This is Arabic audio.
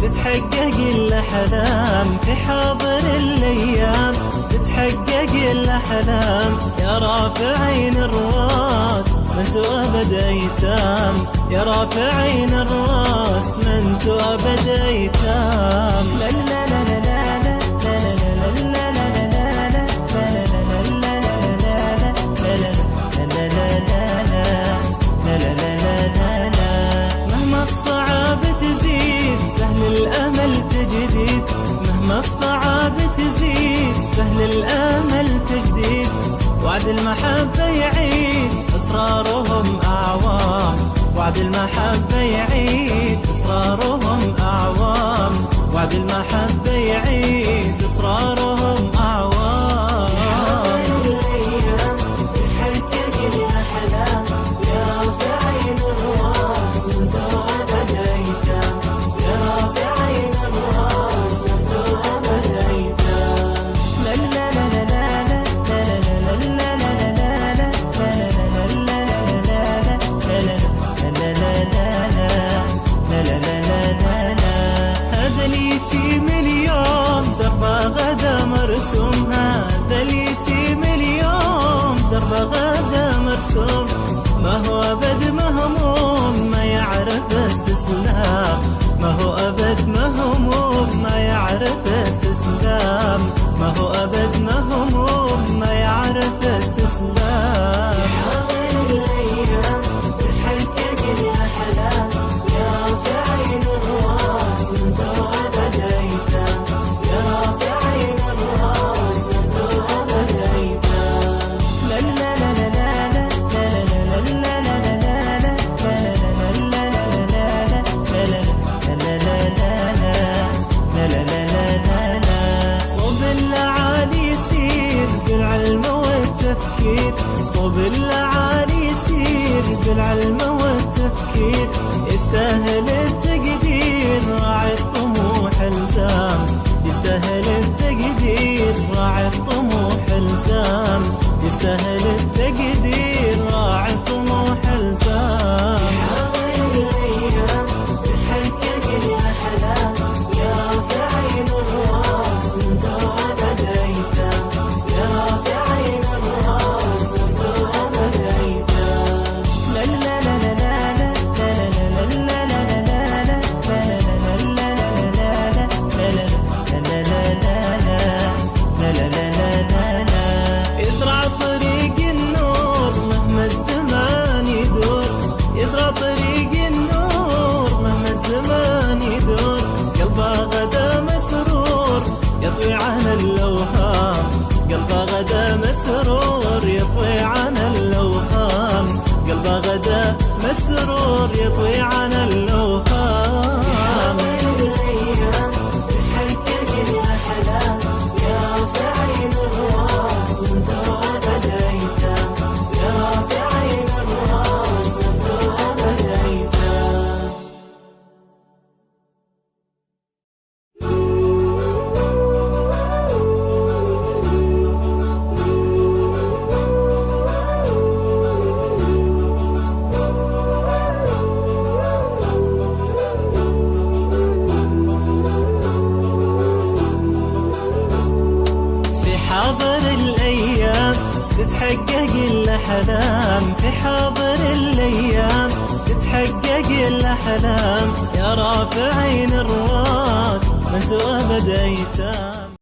تتحقق الأحلام في حاضر الأيام، تتحقق الأحلام يا رافعين الراس من أبد أيتام، يا رافعين الراس من أبد أيتام. لا لا لا لا لا الصعاب تزيد فهل الأمل تجديد، مهما الصعاب تزيد فهل الأمل تجديد، وعد المحبة يعيد إصرارهم أعوام، وعد المحبة يعيد إصرارهم أعوام، وعد المحبة يعيد إصرارهم أعوام. هذا اليتيم اليوم دربه غدا مرسوم، ما هو أبد مهموم ما يعرف استسلام، ما هو أبد مهموم ما يعرف استسلام، ما هو أبد مهموم ما يعرف استسلام. صوب الأعالي يسير بالعلم والتفكير، يستاهل التقدير راعي الطموح الزام، يستاهل التقدير راعي الطموح الزام، يستاهل التقدير راعي الطموح الزام. يطوي عن الأوهام قلبه غدا مسرور، يطوي عن الأوهام قلبه غدا مسرور، يطوي عن الأوهام. تتحقق الأحلام في حاضر الأيام، تتحقق الأحلام يا رافعين الراس من أبد أيتام.